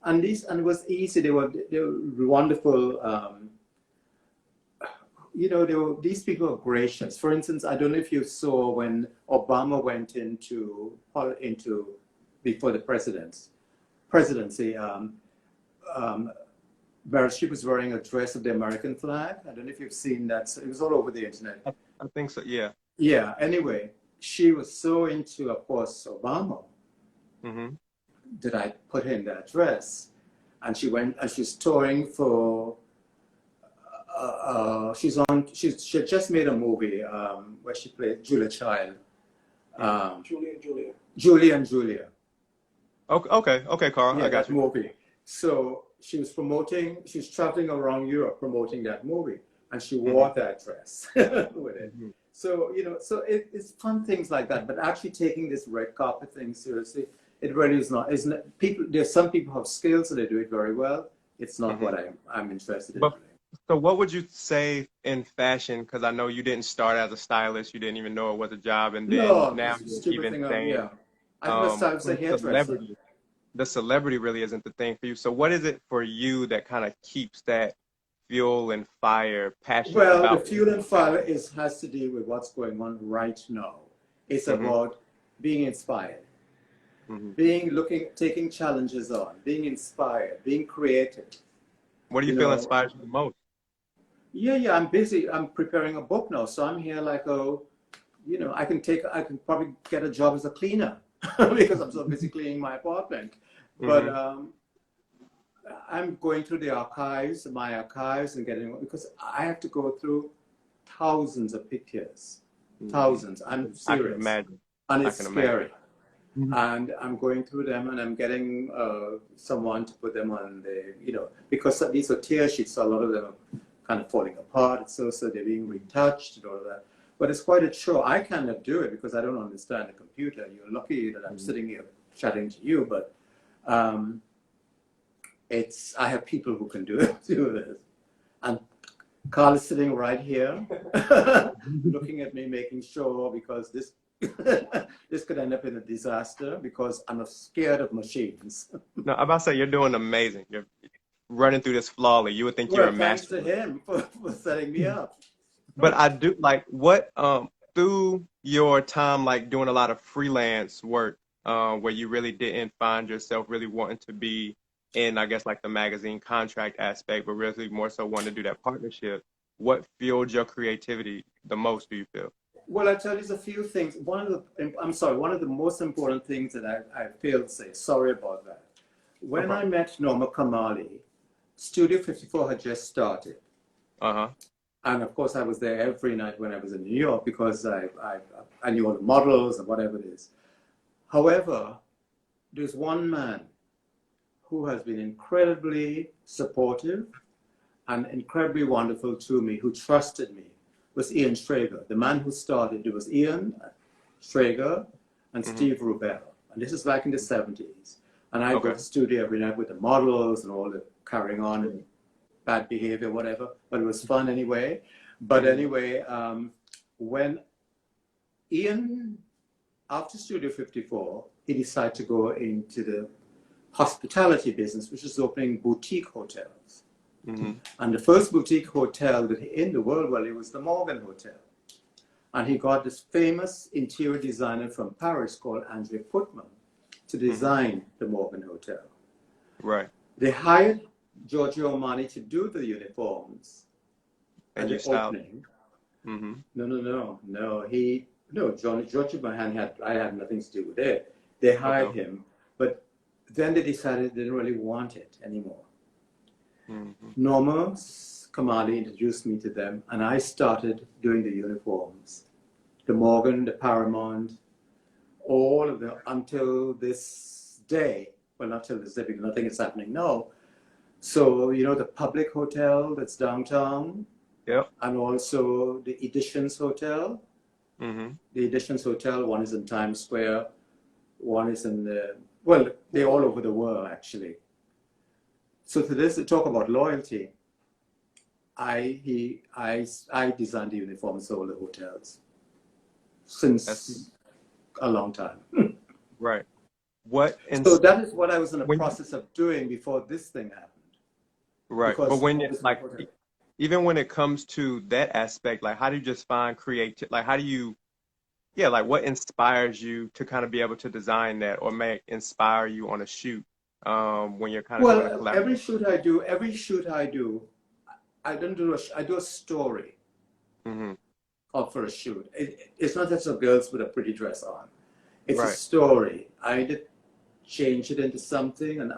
And it was easy. They were wonderful. These people are gracious. For instance, I don't know if you saw when Obama went into before the presidency, Meryl Streep was wearing a dress of the American flag. I don't know if you've seen that. It was all over the internet. I think so, yeah. Yeah, anyway, she was so into, of course, Obama that I put her in that dress. And she went, and she's touring for, she had just made a movie where she played Julia Child. Julia and Julia. Okay, Carl, yeah, I got that you. Movie. So she was traveling around Europe promoting that movie, and she wore that dress with it. So, it's fun things like that, but actually taking this red carpet thing seriously, it really is not. There's some people who have skills, so they do it very well. It's not what I'm interested in. So what would you say in fashion, because I know you didn't start as a stylist, you didn't even know it was a job, and then now you're even saying, a hairdresser. The celebrity really isn't the thing for you. So what is it for you that kind of keeps that fuel and fire, passion about? Well, the fuel and fire has to do with what's going on right now. It's about being inspired, taking challenges on, being inspired, being creative. What do you feel inspires you the most? Yeah, I'm busy. I'm preparing a book now, so I'm here like, I can probably get a job as a cleaner because I'm so busy cleaning my apartment. But I'm going through my archives, and because I have to go through thousands of pictures, thousands. I'm serious. I can imagine. And it's scary. And I'm going through them, and I'm getting someone to put them on because these are tear sheets, so a lot of them are kind of falling apart. So they're being retouched and all of that. But it's quite a chore. I cannot do it because I don't understand the computer. You're lucky that I'm sitting here chatting to you, but I have people who can do this. And Carl is sitting right here, looking at me, making sure, because this this could end up in a disaster because I'm scared of machines. No, I'm about to say you're doing amazing. running through this flawlessly. You would think you're Well, a thanks master. to him for setting me up. But I do like what through your time like doing a lot of freelance work where you really didn't find yourself really wanting to be in I guess like the magazine contract aspect, but really more so wanting to do that partnership. What fueled your creativity the most, do you feel? Well, I tell you a few things. One of the most important things that I failed to say, sorry about that. No When I problem. met Norma Kamali, Studio 54 had just started. Uh-huh. And of course, I was there every night when I was in New York because I knew all the models and whatever it is. However, there's one man who has been incredibly supportive and incredibly wonderful to me, who trusted me, was Ian Schrager. The man who started, it was Ian Schrager and Hmm. Steve Rubel. And this is back in the 70s. And I'd go Okay. to the studio every night with the models and all the carrying on and bad behavior, whatever. But it was fun anyway. But Hmm. anyway, when Ian, after Studio 54, he decided to go into the hospitality business, which is opening boutique hotels. Hmm. And the first boutique hotel in the world, well, it was the Morgan Hotel. And he got this famous interior designer from Paris called Andre Putman to Hmm. design the Morgan Hotel. Right. They hired Giorgio Armani to do the uniforms at And you the styled. opening. Hmm. Giorgio Armani I had nothing to do with it. They hired Okay. him, but then they decided they didn't really want it anymore. Hmm. Norma Kamali introduced me to them, and I started doing the uniforms. The Morgan, the Paramount, all of them until this day. Well, not till this day because nothing is happening now. So, you know, the public hotel that's downtown, Yep. and also the Editions Hotel. Hmm. The Editions Hotel, one is in Times Square, one is in the, well, they're all over the world actually. So to this, to talk about loyalty, I designed the uniforms of all the hotels That's since a long time. right. What So ins that is what I was in the when process of doing before this thing happened. right, but Because when it obviously, like even when it comes to that aspect, like how do you just find creative? Like how do you yeah, like what inspires you to kind of be able to design that or may inspire you on a shoot when you're kind of doing a well, collaboration? every shoot I do, I do a story Hmm. for a shoot. It's not just a girls with a pretty dress on. It's a Right. story. I did change it into something, and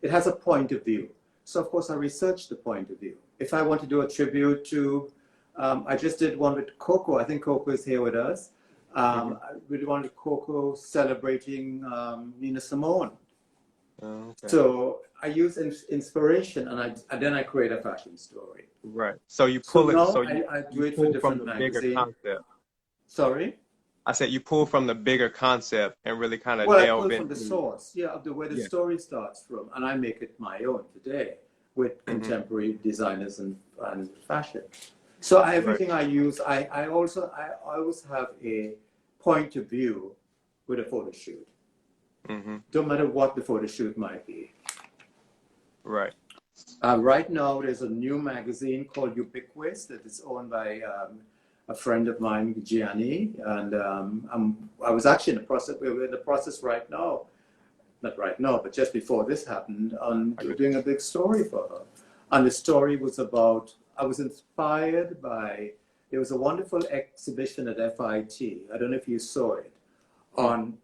it has a point of view. So of course I research the point of view. If I want to do a tribute to, I just did one with Coco. I think Coco is here with us. Hmm. I really wanted Coco celebrating Nina Simone. Okay. So I use inspiration, and then I create a fashion story. Right. So you So pull it. now So I do you it for pull from different the bigger magazines. concept. Sorry? I said you pull from the bigger concept and really kind of Well, I delve pull from the into. source, yeah, of the where the Yeah. story starts from, and I make it my own today with Hmm. contemporary designers and fashion. So Right. everything I use, I always have a point of view with a photo shoot. Hmm. Don't matter what the photo shoot might be. Right. Right now, there's a new magazine called Ubiquitous that is owned by a friend of mine, Gianni, and I was actually we're in the process right now, not right now, but just before this happened, on I get doing a big story for her. And the story was about, I was inspired by, there was a wonderful exhibition at FIT, I don't know if you saw it, you. on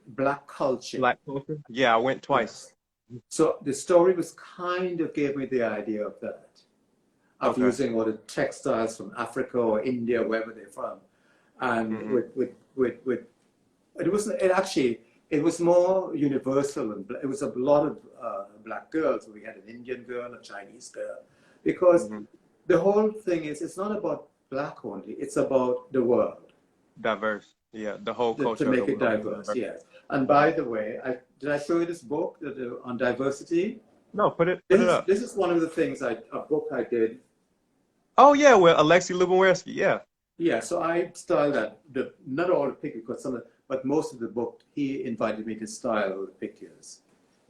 Black culture. Black culture? Yeah, I went twice. Yes. So the story was kind of gave me the idea of that, of Okay. using all the textiles from Africa or India, wherever they're from. And Hmm. with it was more universal, and it was a lot of black girls. We had an Indian girl, a Chinese girl, because Hmm. the whole thing is, it's not about black only, it's about the world, Diverse. Yeah, the whole to culture of the make it world being diverse, diverse. yes. And by the way, did I show you this book on diversity? No, put it up. This is one of the things, a book I did. Oh yeah, well, Alexei Lubomirski. Yeah. Yeah, so I styled that. Not all the pictures, but most of the book, he invited me to style the pictures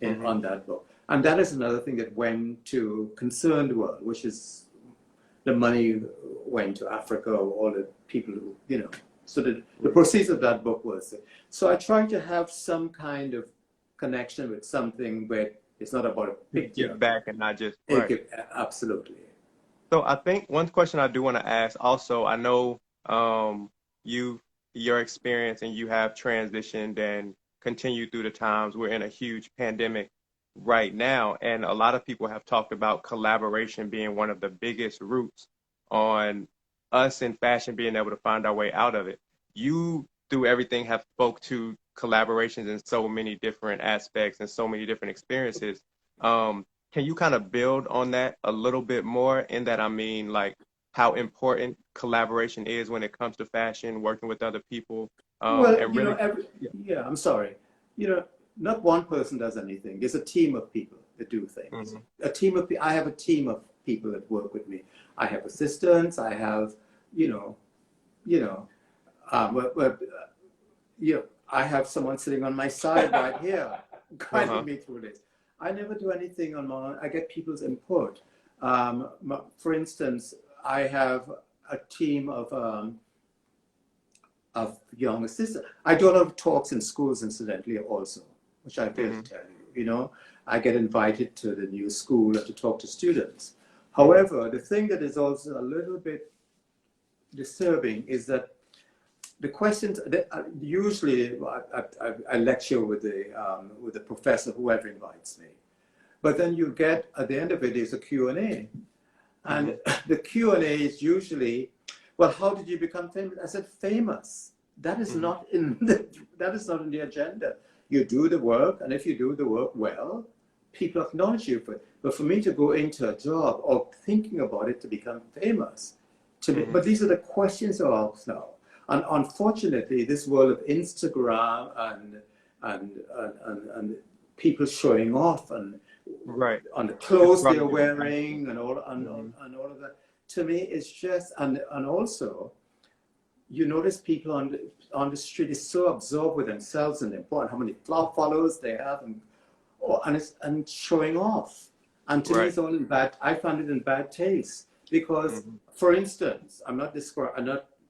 Hmm. on that book. And that is another thing that went to Concerned World, which is the money went to Africa, all the people who, you know, so the proceeds of that book was. So I tried to have some kind of connection with something where it's not about a picture. Give back and not just right. Absolutely. So I think one question I do want to ask also, I know your experience and you have transitioned and continued through the times. We're in a huge pandemic right now, and a lot of people have talked about collaboration being one of the biggest roots on us in fashion being able to find our way out of it. You, through everything, have spoke to collaborations in so many different aspects and so many different experiences. Can you kind of build on that a little bit more? In that, I mean, like how important collaboration is when it comes to fashion, working with other people, Well, and you really, know, yeah, I'm sorry. You know, not one person does anything. There's a team of people that do things. A team of I have a team of people that work with me. I have assistants. I have, you know, I have someone sitting on my side right here, guiding me through this. I never do anything on my own. I get people's input. For instance, I have a team of young assistants. I do a lot of talks in schools, incidentally, also, which I failed to tell you. You know, I get invited to the new school to talk to students. However, the thing that is also a little bit disturbing is that the questions that usually I lecture with the professor, whoever invites me, but then you get at the end of it is a Q&A, and the Q&A is usually, well, how did you become famous? I said, famous. That is not in the agenda. You do the work, and if you do the work well, people acknowledge you for it. But for me to go into a job or thinking about it to become famous, to me, but these are the questions I ask now. And unfortunately, this world of Instagram and people showing off and on the clothes they're wearing and all of that, to me, it's just and also, you notice people on the street is so absorbed with themselves and important how many followers they have and showing off. And to me, it's all in bad. I found it in bad taste because, for instance, I'm not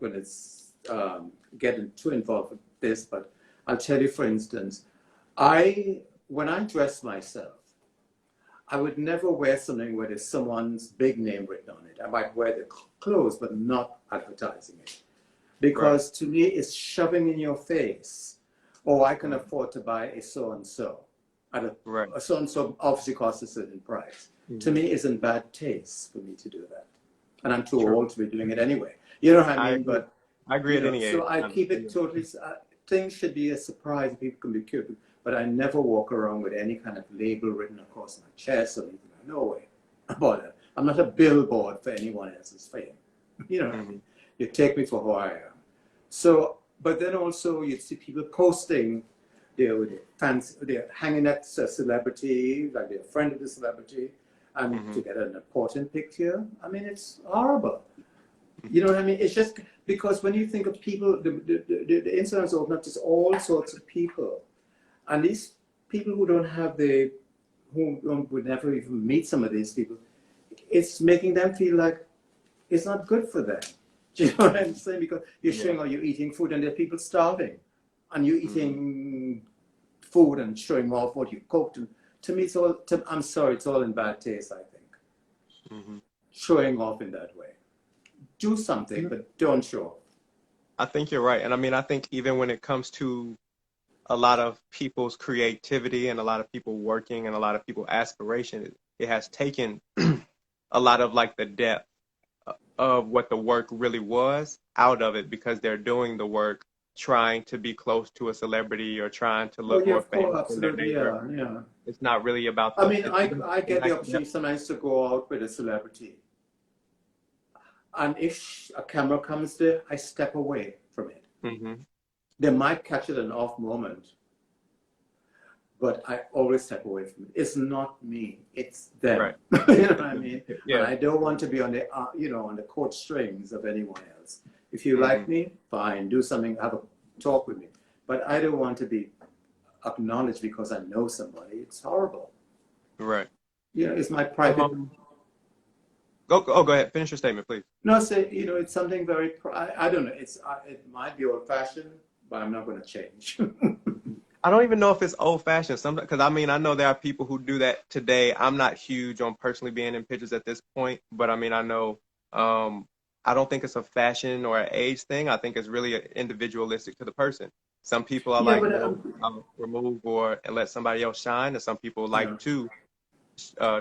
going to get too involved with this, but I'll tell you, for instance, when I dress myself, I would never wear something where there's someone's big name written on it. I might wear the clothes, but not advertising it. Because to me, it's shoving in your face, oh, I can afford to buy a so-and-so. A so-and-so obviously costs a certain price. To me, it's in bad taste for me to do that. And I'm too old to be doing it anyway. You know what I mean? But I agree at any age. So I keep it totally, things should be a surprise. People can be curious. But I never walk around with any kind of label written across my chest or anything. No way about it. I'm not a billboard for anyone else's fame. You know what I mean? You take me for who I am. So, but then also you'd see people posting, they're hanging at a celebrity, like they're a friend of the celebrity, and to get an important picture. I mean, it's horrible. You know what I mean? It's just because when you think of people, the Instagram's open up to all sorts of people. And these people who don't have who would never even meet some of these people, it's making them feel like it's not good for them. Do you know what I'm saying? Because you're showing how you're eating food and there are people starving. And you're eating food and showing off what you cooked. And to me, I'm sorry, it's all in bad taste, I think. Showing off in that way. Do something, but don't show off. I think you're right. And I mean, I think even when it comes to a lot of people's creativity and a lot of people working and a lot of people aspiration, it has taken a lot of like the depth of what the work really was out of it because they're doing the work trying to be close to a celebrity or trying to look more famous than their neighbor. Yeah. It's not really about I mean, I get the opportunity sometimes to go out with a celebrity. And if a camera comes there, I step away from it. They might catch it an off moment, but I always step away from it. It's not me; it's them. You know what I mean? And I don't want to be on the on the court strings of anyone else. If you like me, fine, do something, have a talk with me. But I don't want to be acknowledged because I know somebody. It's horrible. Right. It's my private. Go ahead. Finish your statement, please. No, say, it's something very, I don't know. It might be old fashioned, but I'm not going to change. I don't even know if it's old fashioned. Because I mean, I know there are people who do that today. I'm not huge on personally being in pictures at this point, but I mean, I know, I don't think it's a fashion or an age thing. I think it's really individualistic to the person. Some people are Yeah, like, but no, I'll remove and let somebody else shine, and some people like yeah. to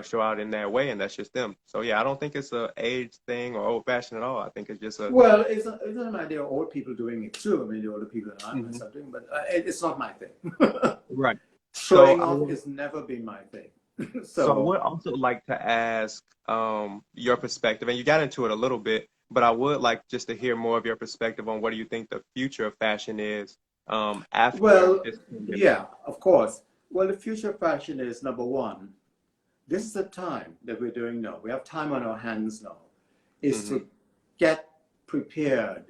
show out in that way, and that's just them. So yeah, I don't think it's a age thing or old fashioned at all. I think it's just a. Well, it's not an idea of old people doing it too. I mean, the older people and I Mhm. myself doing, but it's not my thing. Right. So Showing off has never been my thing. So I So, would also like to ask your perspective, and you got into it a little bit, but I would like just to hear more of your perspective on what do you think the future of fashion is after well, this pandemic. yeah, of course. Well, the future of fashion is number one. This is the time that we're doing now. We have time on our hands now. Is Hmm. to get prepared.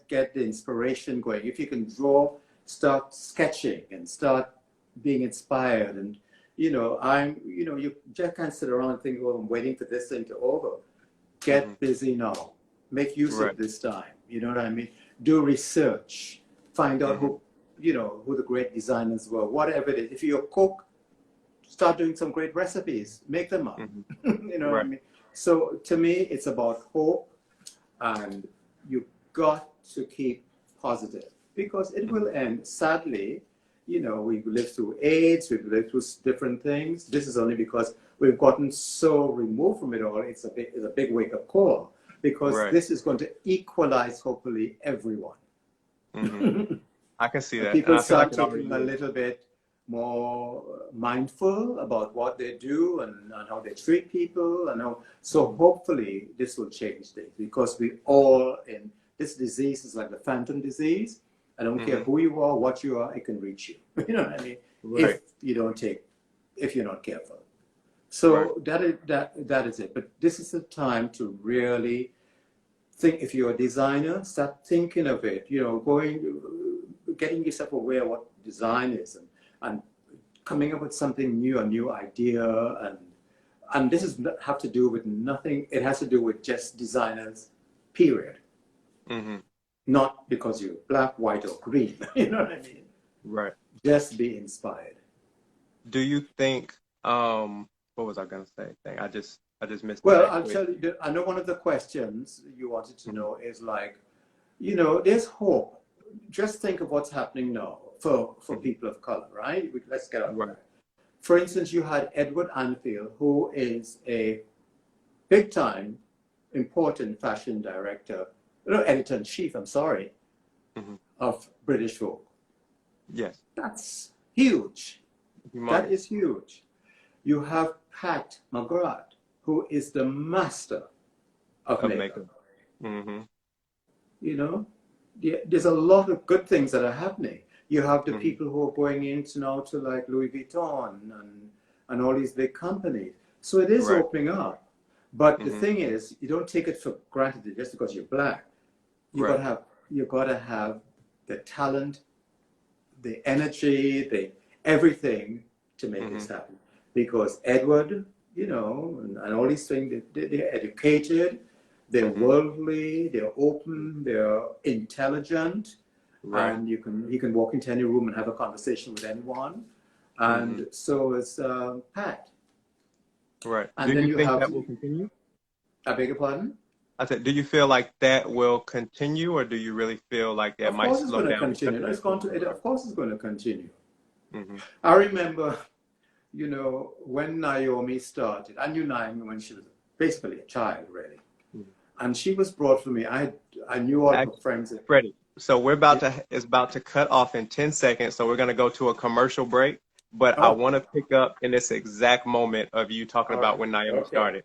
Get the inspiration going. If you can draw, start sketching and start being inspired. And you just can't sit around and think, oh, I'm waiting for this thing to over. Hmm. Get busy now. Make use Right. of this time. You know what I mean? Do research. Find out Hmm. who the great designers were. Whatever it is. If you're a cook, start doing some great recipes. Make them up. Hmm. You know what I Right. mean? So to me, it's about hope, and you got to keep positive because it will Hmm. end. Sadly, we've lived through AIDS, we've lived through different things. This is only because we've gotten so removed from it all. It's a big wake up call because Right. this is going to equalize, hopefully, everyone. Hmm. I can see that, and People I feel like start it already taking a is. little bit more mindful about what they do and how they treat people so Hmm. hopefully this will change things because we all in this disease is like the phantom disease. I don't care Hmm. who you are, what you are, it can reach you. You know what I mean? Right. If you're not careful. Right. So that is it. But this is the time to really think. If you're a designer, start thinking of it, getting yourself aware of what design is and coming up with something new, a new idea. And this is have to do with nothing. It has to do with just designers, period. Hmm. Not because you're black, white, or green. You know what I mean? Right. Just be inspired. Do you think what was I gonna say? Dang, I just missed it Well, that I'll quick. tell you, I know one of the questions you wanted to Hmm. know is like, there's hope. Just think of what's happening now for Hmm. people of color, right? Let's get out Right. there. For instance, you had Edward Anfield, who is a big time, important fashion director, no, editor in chief, I'm sorry, Hmm. of British Vogue. Yes. That's huge. That Humongous. is huge. You have Pat McGrath, who is the master of Of makeup. makeup. Hmm. You know, there's a lot of good things that are happening. You have the Hmm. people who are going into now to like Louis Vuitton and all these big companies. So it is Right. opening up. But the Hmm. thing is, you don't take it for granted just because you're black. Right. You gotta have the talent, the energy, the everything to make Hmm. this happen. Because Edward, and all these things, they're educated, they're Hmm. worldly, they're open, they're intelligent, Right. and he can walk into any room and have a conversation with anyone. Hmm. And so is Pat. Right. Do And then you you think have, that will continue? I beg your pardon? I said, do you feel like that will continue, or do you really feel like that Of might course it's slow going to down because continue. of No, the of coronavirus? course it's going to continue. Hmm. I remember, when Naomi started, I knew Naomi when she was basically a child, really. And she was brought for me. I knew all of her Actually, friends. Freddie, so it's about to cut off in 10 seconds, so we're going to go to a commercial break, but I Oh, want to pick up in this exact moment of you talking all about right. when Naomi Okay. started.